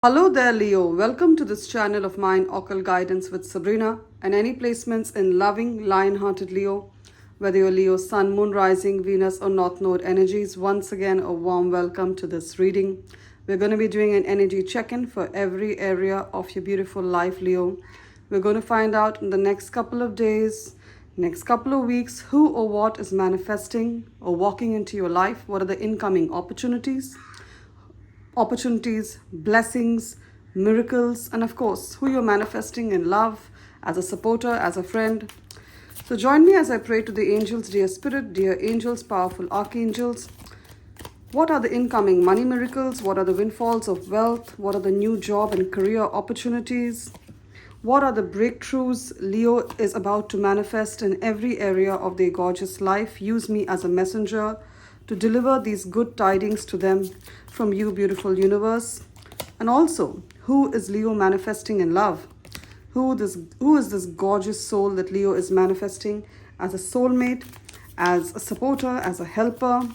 Hello there, Leo. Welcome to this channel of mine, Occult Guidance with Sabrina, and any placements in loving, lion-hearted Leo, whether you're Leo, Sun, Moon, Rising, Venus, or North Node energies. Once again, a warm welcome to this reading. We're going to be doing an energy check-in for every area of your beautiful life, Leo. We're going to find out in the next couple of days, next couple of weeks, who or what is manifesting or walking into your life. What are the incoming opportunities, blessings, miracles, and of course, who you're manifesting in love, as a supporter, as a friend. So join me as I pray to the angels, dear spirit, dear angels, powerful archangels. What are the incoming money miracles? What are the windfalls of wealth? What are the new job and career opportunities? What are the breakthroughs Leo is about to manifest in every area of their gorgeous life? Use me as a messenger to deliver these good tidings to them from you, beautiful universe. And also, who is Leo manifesting in love? Who is this gorgeous soul that Leo is manifesting as a soulmate, as a supporter, as a helper?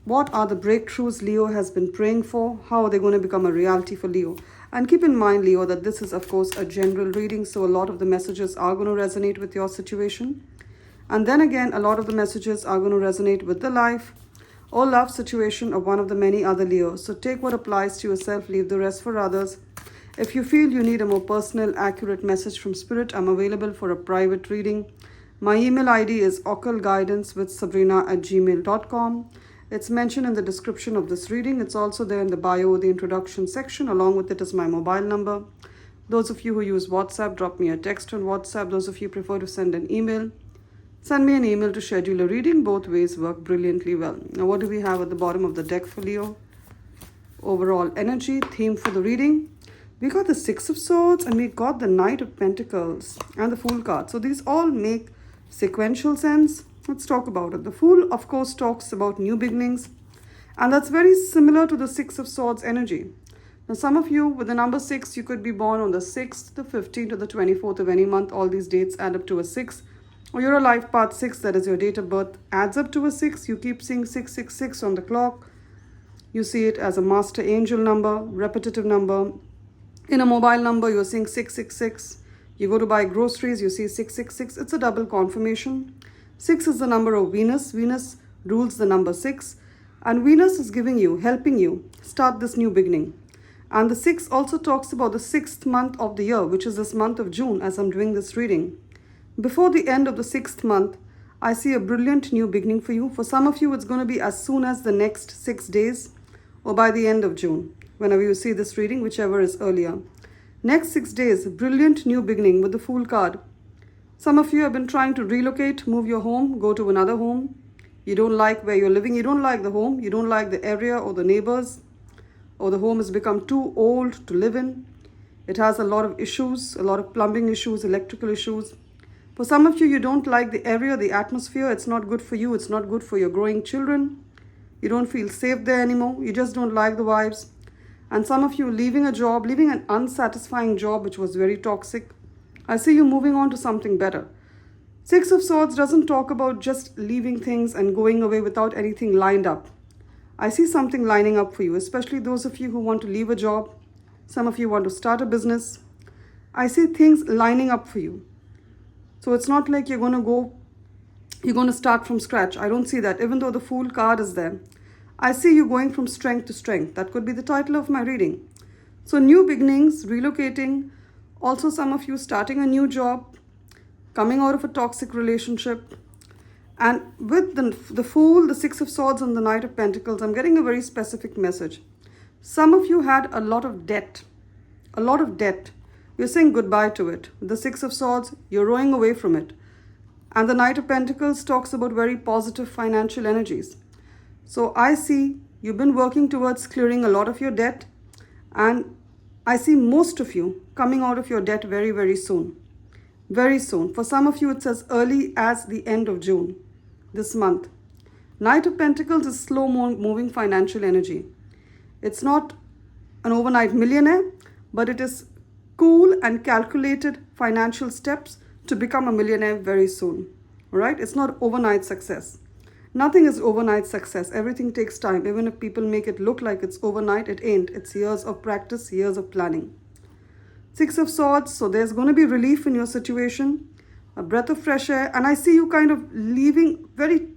What are the breakthroughs Leo has been praying for? How are they going to become a reality for Leo? And keep in mind, Leo, that this is, of course, a general reading, so a lot of the messages are going to resonate with your situation. And then again, a lot of the messages are going to resonate with the life or love situation of one of the many other Leos. So take what applies to yourself, leave the rest for others. If you feel you need a more personal, accurate message from Spirit, I'm available for a private reading. My email ID is occultguidancewithsabrina@gmail.com. It's mentioned in the description of this reading. It's also there in the bio, the introduction section. Along with it is my mobile number. Those of you who use WhatsApp, drop me a text on WhatsApp. Those of you prefer to send an email, send me an email to schedule a reading. Both ways work brilliantly well. Now, what do we have at the bottom of the deck for Leo? Overall energy, theme for the reading. We got the Six of Swords and we got the Knight of Pentacles and the Fool card. So these all make sequential sense. Let's talk about it. The Fool, of course, talks about new beginnings. And that's very similar to the Six of Swords energy. Now, some of you with the number 6, you could be born on the 6th, the 15th, or the 24th of any month. All these dates add up to a 6. Or you're a life path 6, that is your date of birth, adds up to a 6. You keep seeing 666 on the clock. You see it as a master angel number, repetitive number. In a mobile number, you're seeing 666. You go to buy groceries, you see 666. It's a double confirmation. 6 is the number of Venus. Venus rules the number 6. And Venus is giving you, helping you start this new beginning. And the 6 also talks about the 6th month of the year, which is this month of June as I'm doing this reading. Before the end of the 6th month, I see a brilliant new beginning for you. For some of you, it's going to be as soon as the next 6 days or by the end of June, whenever you see this reading, whichever is earlier. Next 6 days, brilliant new beginning with the Fool card. Some of you have been trying to relocate, move your home, go to another home. You don't like where you're living. You don't like the home. You don't like the area or the neighbors, or the home has become too old to live in. It has a lot of issues, a lot of plumbing issues, electrical issues. For some of you, you don't like the area, the atmosphere. It's not good for you. It's not good for your growing children. You don't feel safe there anymore. You just don't like the vibes. And some of you leaving a job, leaving an unsatisfying job, which was very toxic. I see you moving on to something better. Six of Swords doesn't talk about just leaving things and going away without anything lined up. I see something lining up for you, especially those of you who want to leave a job. Some of you want to start a business. I see things lining up for you. So it's not like you're going to start from scratch. I don't see that, even though the Fool card is there. I see you going from strength to strength. That could be the title of my reading. So new beginnings, relocating. Also, some of you starting a new job, coming out of a toxic relationship. And with the Fool, the Six of Swords, and the Knight of Pentacles, I'm getting a very specific message. Some of you had a lot of debt. A lot of debt. You're saying goodbye to it. The Six of Swords, you're rowing away from it. And the Knight of Pentacles talks about very positive financial energies. So I see you've been working towards clearing a lot of your debt. And I see most of you coming out of your debt very, very soon. Very soon. For some of you, it says early as the end of June, this month. Knight of Pentacles is slow moving financial energy. It's not an overnight millionaire, but it is cool and calculated financial steps to become a millionaire very soon. All right? It's not overnight success. Nothing is overnight success. Everything takes time. Even if people make it look like it's overnight, it ain't. It's years of practice, years of planning. Six of Swords, so there's going to be relief in your situation, a breath of fresh air, and I see you kind of leaving very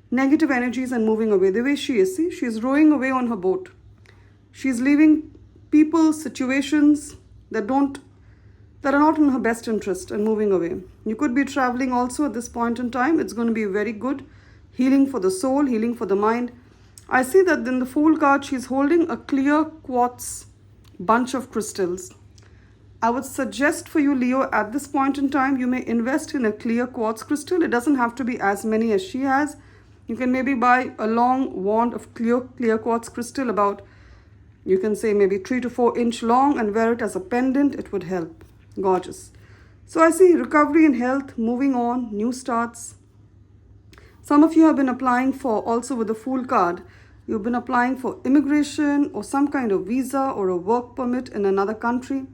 negative energies and moving away. The way she is, see, she's rowing away on her boat. She's leaving people, situations that are not in her best interest and moving away. You could be traveling also at this point in time. It's going to be very good. Healing for the soul, healing for the mind. I see that in the Fool card, she's holding a clear quartz bunch of crystals. I would suggest for you, Leo, at this point in time, you may invest in a clear quartz crystal. It doesn't have to be as many as she has. You can maybe buy a long wand of clear quartz crystal, about, you can say maybe 3 to 4 inch long, and wear it as a pendant. It would help. Gorgeous. So I see recovery in health, moving on, new starts. Some of you have been applying for, also with the Fool card, you've been applying for immigration or some kind of visa or a work permit in another country.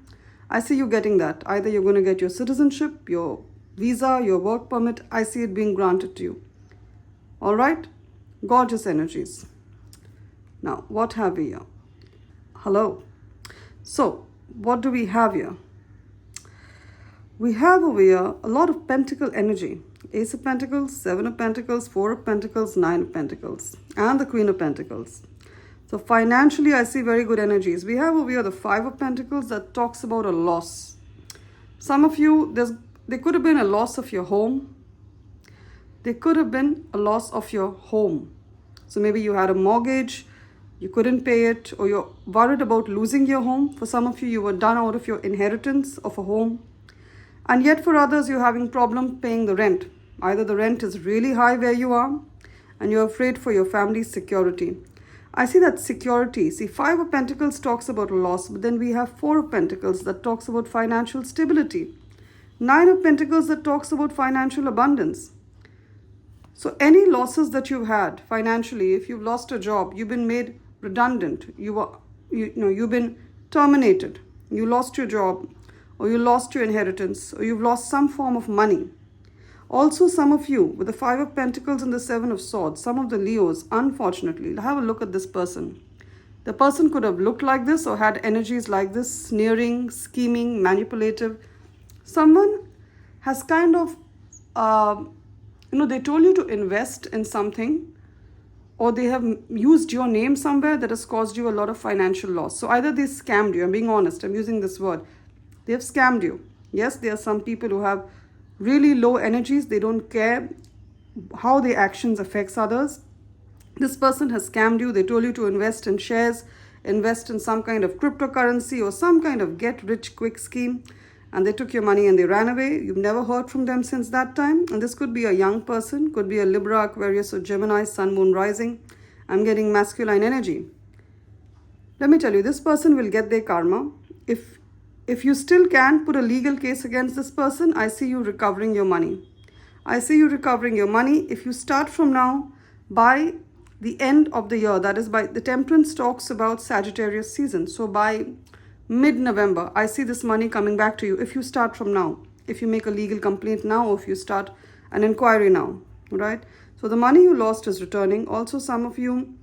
I see you getting that. Either you're going to get your citizenship, your visa, your work permit. I see it being granted to you. All right? Gorgeous energies. Now, what have we here? Hello. So, what do we have here? We have over here a lot of pentacle energy. Ace of Pentacles, 7 of Pentacles, 4 of Pentacles, 9 of Pentacles, and the Queen of Pentacles. So financially, I see very good energies. We have over here the 5 of Pentacles that talks about a loss. Some of you, there could have been a loss of your home. There could have been a loss of your home. So maybe you had a mortgage, you couldn't pay it, or you're worried about losing your home. For some of you, you were done out of your inheritance of a home. And yet for others, you're having problem paying the rent. Either the rent is really high where you are, and you're afraid for your family's security. I see that security. See, 5 of Pentacles talks about a loss, but then we have 4 of Pentacles that talks about financial stability. 9 of Pentacles that talks about financial abundance. So any losses that you've had financially, if you've lost a job, you've been made redundant, you've been terminated, you lost your job, or you lost your inheritance, or you've lost some form of money. Also, some of you, with the 5 of Pentacles and the 7 of Swords, some of the Leos, unfortunately, have a look at this person. The person could have looked like this or had energies like this, sneering, scheming, manipulative. Someone has kind of, they told you to invest in something, or they have used your name somewhere that has caused you a lot of financial loss. So either they scammed you, I'm being honest, I'm using this word. They have scammed you. Yes, there are some people who have really low energies. They don't care how their actions affects others. This person has scammed you. They told you to invest in shares, invest in some kind of cryptocurrency or some kind of get rich quick scheme, and they took your money and they ran away. You've never heard from them since that time. And this could be a young person, could be a Libra, Aquarius or Gemini, Sun, Moon, Rising. I'm getting masculine energy. Let me tell you, this person will get their karma. If you still can put a legal case against this person, I see you recovering your money. I see you recovering your money. If you start from now, by the end of the year, that is by the Temperance talks about Sagittarius season. So by mid-November, I see this money coming back to you if you start from now. If you make a legal complaint now, or if you start an inquiry now, right? So the money you lost is returning. Also, some of you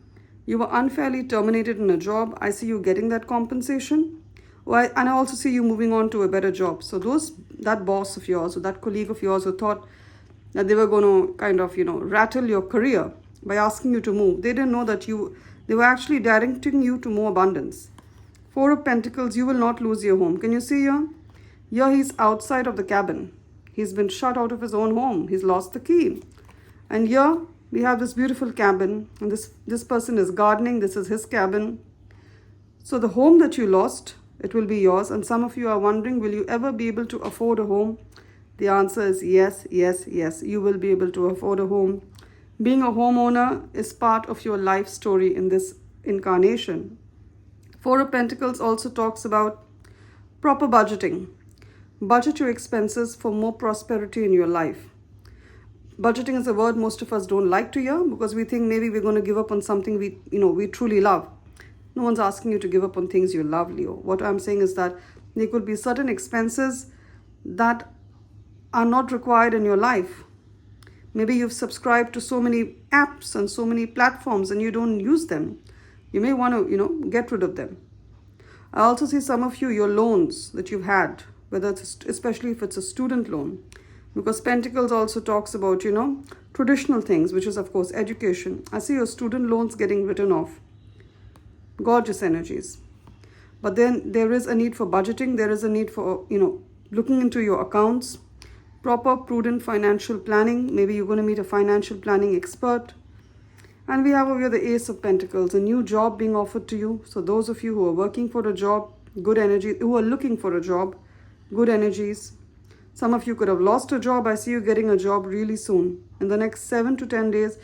were unfairly terminated in a job. I see you getting that compensation. And I also see you moving on to a better job. So that boss of yours or that colleague of yours who thought that they were going to kind of, rattle your career by asking you to move, they didn't know that they were actually directing you to more abundance. 4 of Pentacles, you will not lose your home. Can you see here? Here he's outside of the cabin. He's been shut out of his own home. He's lost the key. And here we have this beautiful cabin. And this person is gardening. This is his cabin. So the home that you lost, it will be yours. And some of you are wondering, will you ever be able to afford a home? The answer is yes, yes, yes. You will be able to afford a home. Being a homeowner is part of your life story in this incarnation. 4 of Pentacles also talks about proper budgeting. Budget your expenses for more prosperity in your life. Budgeting is a word most of us don't like to hear because we think maybe we're going to give up on something we truly love. No one's asking you to give up on things you love, Leo. What I'm saying is that there could be certain expenses that are not required in your life. Maybe you've subscribed to so many apps and so many platforms and you don't use them. You may want to, get rid of them. I also see some of you, your loans that you've had, whether it's, especially if it's a student loan, because Pentacles also talks about, traditional things, which is, of course, education. I see your student loans getting written off. Gorgeous energies. But then there is a need for budgeting. There is a need for, looking into your accounts, proper, prudent financial planning. Maybe you're going to meet a financial planning expert. And we have over here the Ace of Pentacles, a new job being offered to you. So those of you who are working for a job, good energy, who are looking for a job, good energies. Some of you could have lost a job. I see you getting a job really soon. In the next 7 to 10 days,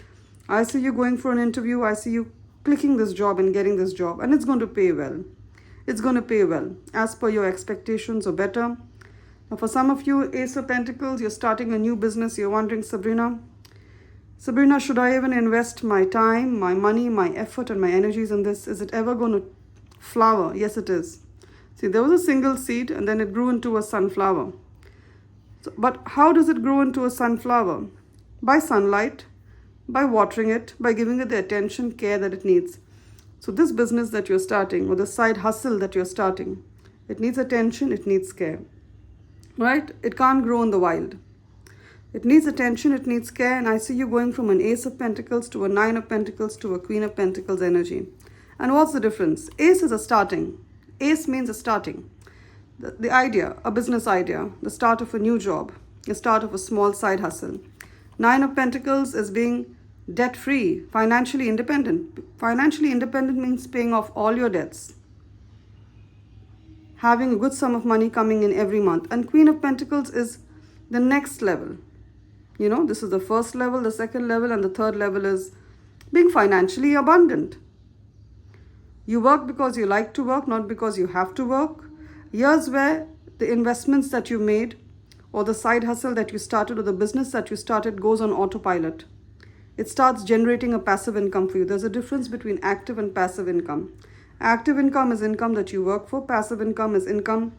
I see you going for an interview. I see you clicking this job and getting this job. And it's going to pay well. It's going to pay well, as per your expectations or better. Now for some of you, Ace of Pentacles, you're starting a new business. You're wondering, Sabrina, should I even invest my time, my money, my effort, and my energies in this? Is it ever going to flower? Yes, it is. See, there was a single seed and then it grew into a sunflower. But how does it grow into a sunflower? By sunlight, by watering it, by giving it the attention, care that it needs. So this business that you're starting, or the side hustle that you're starting, it needs attention, it needs care. Right? It can't grow in the wild. It needs attention, it needs care, and I see you going from an Ace of Pentacles to a 9 of Pentacles to a Queen of Pentacles energy. And what's the difference? Ace is a starting. Ace means a starting. The idea, a business idea, the start of a new job, the start of a small side hustle. 9 of Pentacles is being debt-free, financially independent. Financially independent means paying off all your debts. Having a good sum of money coming in every month. And Queen of Pentacles is the next level. This is the first level, the second level, and the third level is being financially abundant. You work because you like to work, not because you have to work. Here's where the investments that you made, or the side hustle that you started, or the business that you started goes on autopilot. It starts generating a passive income for you. There's a difference between active and passive income. Active income is income that you work for. Passive income is income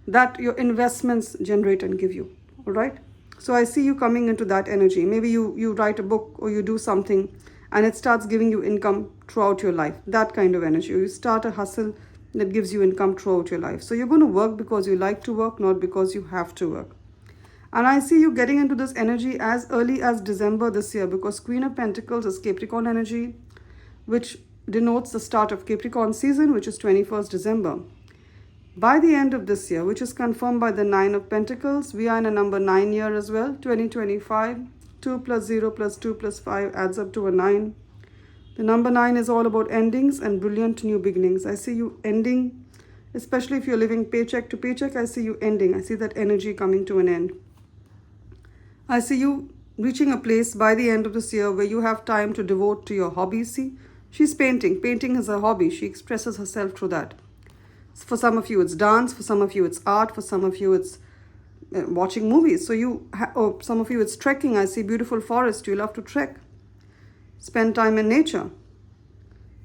that your investments generate and give you. All right? So I see you coming into that energy. Maybe you write a book or you do something and it starts giving you income throughout your life. That kind of energy. You start a hustle that gives you income throughout your life. So you're going to work because you like to work, not because you have to work. And I see you getting into this energy as early as December this year, because Queen of Pentacles is Capricorn energy, which denotes the start of Capricorn season, which is 21st December. By the end of this year, which is confirmed by the 9 of Pentacles, we are in a number 9 year as well, 2025. 2 plus 0 plus 2 plus 5 adds up to a 9. The number 9 is all about endings and brilliant new beginnings. I see you ending, especially if you're living paycheck to paycheck. I see you ending. I see that energy coming to an end. I see you reaching a place by the end of this year where you have time to devote to your hobbies. See, she's painting. Painting is a hobby. She expresses herself through that. For some of you, it's dance. For some of you, it's art. For some of you, it's watching movies. So or some of you, it's trekking. I see beautiful forest. You love to trek. Spend time in nature.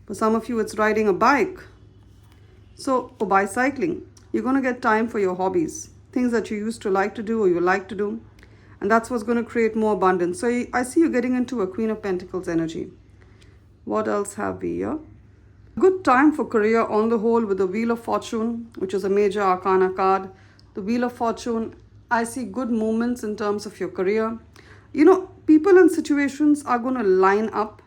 For some of you, it's riding a bike. Or bicycling. You're going to get time for your hobbies. Things that you used to like to do or you like to do. And that's what's going to create more abundance. So I see you getting into a Queen of Pentacles energy. What else have we here? Good time for career on the whole with the Wheel of Fortune, which is a major arcana card. The Wheel of Fortune, I see good moments in terms of your career. People and situations are going to line up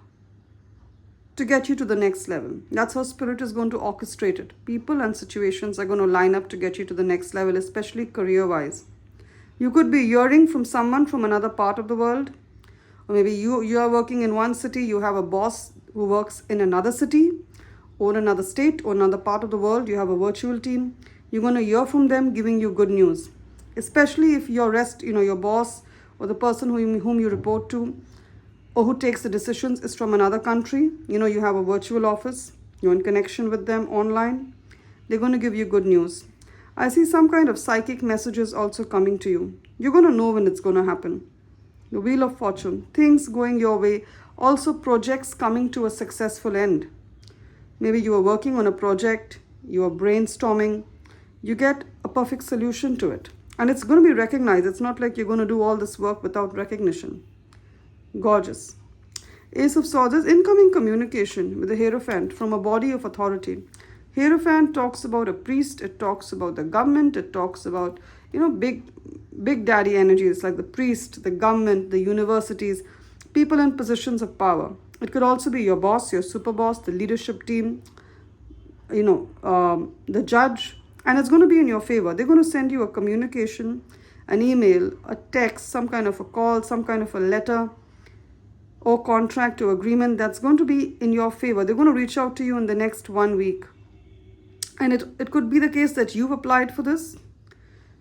to get you to the next level. That's how Spirit is going to orchestrate it. People and situations are going to line up to get you to the next level, especially career-wise. You could be hearing from someone from another part of the world. Or maybe you are working in one city, you have a boss who works in another city, or another state, or another part of the world. You have a virtual team. You're going to hear from them giving you good news. Especially if your boss or the person whom you report to or who takes the decisions is from another country. You have a virtual office. You're in connection with them online. They're going to give you good news. I see some kind of psychic messages also coming to you. You're going to know when it's going to happen. The Wheel of Fortune. Things going your way. Also projects coming to a successful end. Maybe you are working on a project. You are brainstorming. You get a perfect solution to it. And it's going to be recognized. It's not like you're going to do all this work without recognition. Gorgeous. Ace of Swords is incoming communication with the Hierophant from a body of authority. Hierophant talks about a priest. It talks about the government. It talks about, big daddy energies like the priest, the government, the universities, people in positions of power. It could also be your boss, your super boss, the leadership team, the judge. And it's going to be in your favor. They're going to send you a communication, an email, a text, some kind of a call, some kind of a letter or contract or agreement that's going to be in your favor. They're going to reach out to you in the next 1 week. And it could be the case that you've applied for this.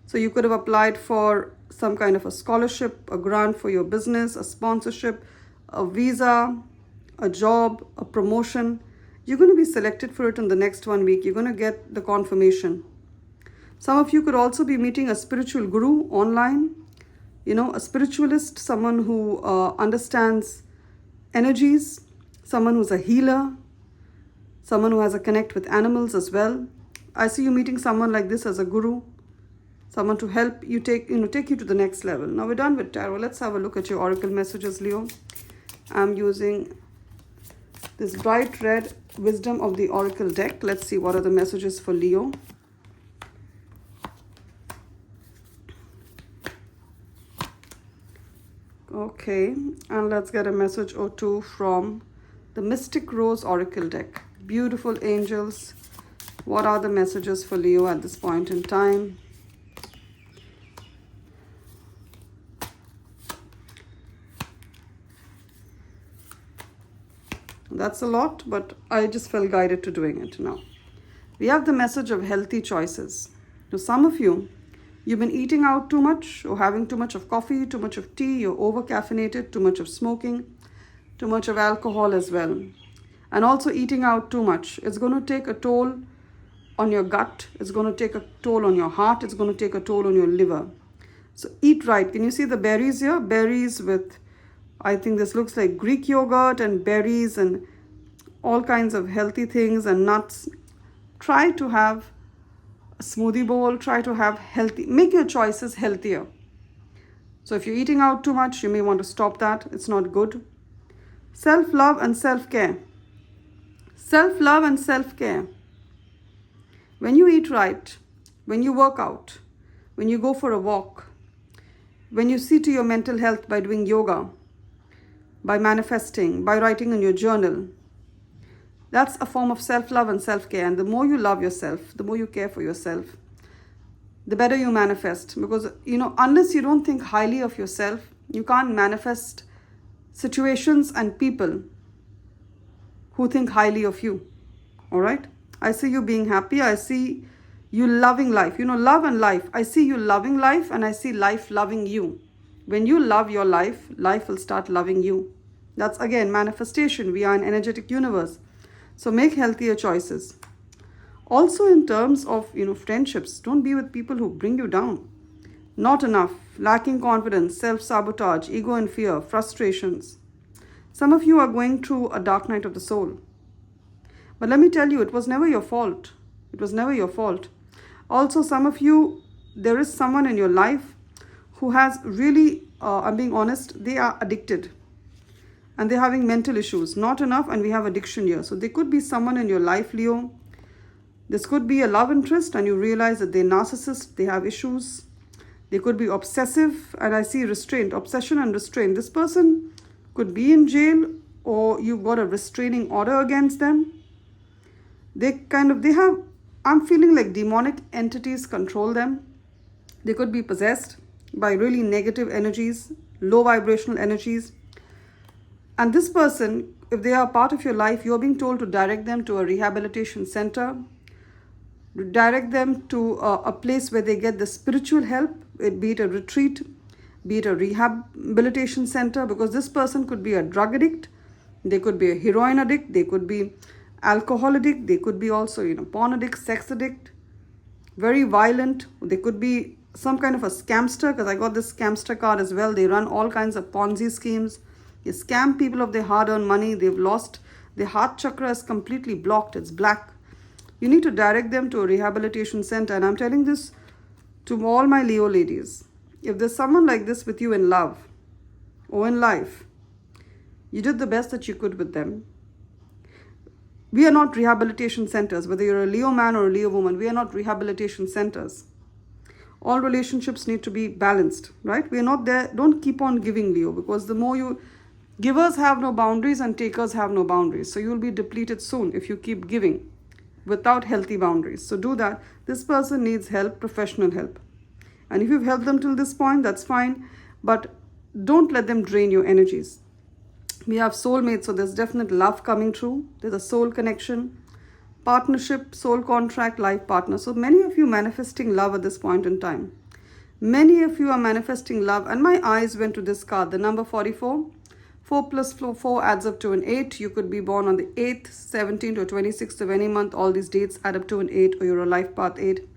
So you could have applied for some kind of a scholarship, a grant for your business, a sponsorship, a visa, a job, a promotion. You're going to be selected for it in the next 1 week. You're going to get the confirmation. Some of you could also be meeting a spiritual guru online, a spiritualist, someone who understands energies, someone who's a healer, someone who has a connect with animals as well. I see you meeting someone like this as a guru, someone to help you take you to the next level. Now we're done with tarot. Let's have a look at your oracle messages, Leo. I'm using this bright red wisdom of the oracle deck. Let's see what are the messages for Leo. Okay, and let's get a message or two from the Mystic Rose oracle deck. Beautiful angels. What are the messages for Leo at this point in time? That's a lot, but I just felt guided to doing it now. We have the message of healthy choices. To some of you, you've been eating out too much or having too much of coffee, too much of tea, you're over-caffeinated, too much of smoking, too much of alcohol as well. And also eating out too much. It's going to take a toll on your gut. It's going to take a toll on your heart. It's going to take a toll on your liver. So eat right. Can you see the berries here? Berries with, I think this looks like Greek yogurt and berries and all kinds of healthy things and nuts. Try to have a smoothie bowl. Try to have healthy. Make your choices healthier. So if you're eating out too much, you may want to stop that. It's not good. Self-love and self-care. Self-love and self-care. When you eat right, when you work out, when you go for a walk, when you see to your mental health by doing yoga, by manifesting, by writing in your journal, that's a form of self-love and self-care. And the more you love yourself, the more you care for yourself, the better you manifest. Because, unless you don't think highly of yourself, you can't manifest situations and people who think highly of you. All right? I see you being happy. I see you loving life. Love and life. I see you loving life and I see life loving you. When you love your life, life will start loving you. That's again manifestation. We are an energetic universe. So make healthier choices. Also in terms of, friendships, don't be with people who bring you down. Not enough, lacking confidence, self-sabotage, ego and fear, frustrations. Some of you are going through a dark night of the soul. But let me tell you, it was never your fault. It was never your fault. Also, some of you, there is someone in your life who has really, I'm being honest, they are addicted. And they're having mental issues. Not enough, and we have addiction here. So there could be someone in your life, Leo. This could be a love interest, and you realize that they're narcissists, they have issues. They could be obsessive, and I see restraint, obsession and restraint. This person could be in jail, or you've got a restraining order against them. I'm feeling like demonic entities control them. They could be possessed by really negative energies, low vibrational energies. And this person, if they are part of your life, you're being told to direct them to a rehabilitation center, direct them to a place where they get the spiritual help, be it a retreat, be it a rehabilitation center, because this person could be a drug addict, they could be a heroin addict, they could be alcohol addict, they could be also, porn addict, sex addict, very violent. They could be some kind of a scamster, because I got this scamster card as well. They run all kinds of Ponzi schemes. They scam people of their hard-earned money. They've lost. Their heart chakra is completely blocked. It's black. You need to direct them to a rehabilitation center. And I'm telling this To all my Leo ladies, if there's someone like this with you in love or in life, you did the best that you could with them. We are not rehabilitation centers. Whether you're a Leo man or a Leo woman, we are not rehabilitation centers. All relationships need to be balanced, right? We are not there. Don't keep on giving, Leo, because the more you... Givers have no boundaries and takers have no boundaries. So you'll be depleted soon if you keep giving without healthy boundaries. So do that. This person needs help, professional help. And if you've helped them till this point, that's fine. But don't let them drain your energies. We have soulmates, so there's definite love coming through. There's a soul connection, partnership, soul contract, life partner. So many of you manifesting love at this point in time. Many of you are manifesting love. And my eyes went to this card, the number 44. 4 plus 4 adds up to an 8. You could be born on the 8th, 17th or 26th of any month. All these dates add up to an 8, or you're a life path 8.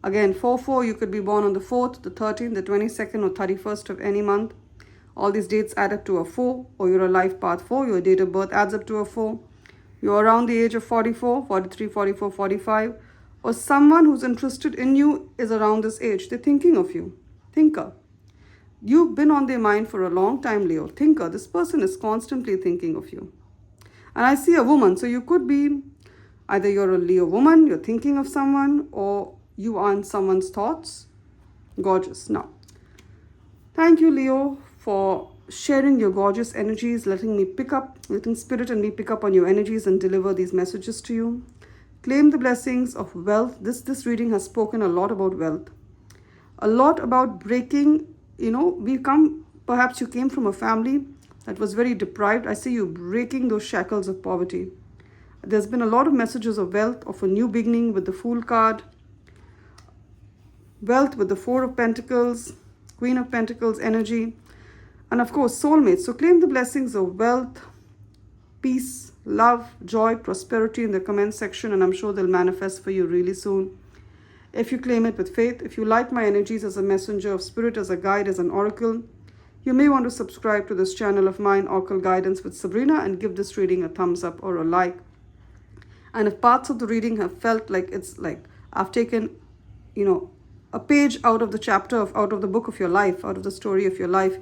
Again, 4-4, you could be born on the 4th, the 13th, the 22nd or 31st of any month. All these dates add up to a 4, or you're a life path 4. Your date of birth adds up to a 4. You're around the age of 44, 43, 44, 45. Or someone who's interested in you is around this age. They're thinking of you. Thinker. You've been on their mind for a long time, Leo. Thinker. This person is constantly thinking of you. And I see a woman. So you could be, either you're a Leo woman, you're thinking of someone, or you are in someone's thoughts. Gorgeous. Now, thank you, Leo, for sharing your gorgeous energies, letting spirit and me pick up on your energies and deliver these messages to you. Claim the blessings of wealth. This reading has spoken a lot about wealth. A lot about breaking, perhaps you came from a family that was very deprived. I see you breaking those shackles of poverty. There's been a lot of messages of wealth, of a new beginning with the Fool card. Wealth with the 4 of Pentacles, Queen of Pentacles energy. And of course, soulmates. So claim the blessings of wealth, peace, love, joy, prosperity in the comment section. And I'm sure they'll manifest for you really soon. If you claim it with faith, if you like my energies as a messenger of spirit, as a guide, as an oracle, you may want to subscribe to this channel of mine, Occult Guidance with Sabrina, and give this reading a thumbs up or a like. And if parts of the reading have felt like it's like I've taken, a page out of the chapter, out of the book of your life, out of the story of your life,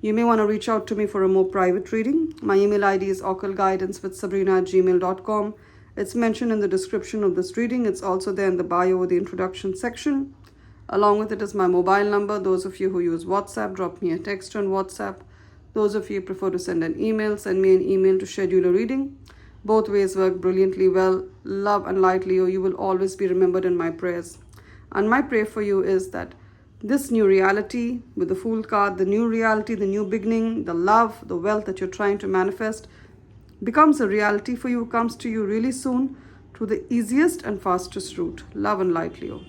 you may want to reach out to me for a more private reading. My email ID is occultguidancewithsabrina@gmail.com. It's mentioned in the description of this reading. It's also there in the bio or the introduction section. Along with it is my mobile number. Those of you who use WhatsApp, drop me a text on WhatsApp. Those of you who prefer to send an email, send me an email to schedule a reading. Both ways work brilliantly well. Love and light, Leo. You will always be remembered in my prayers. And my prayer for you is that this new reality with the Fool card, the new reality, the new beginning, the love, the wealth that you're trying to manifest becomes a reality for you, comes to you really soon through the easiest and fastest route. Love and light, Leo.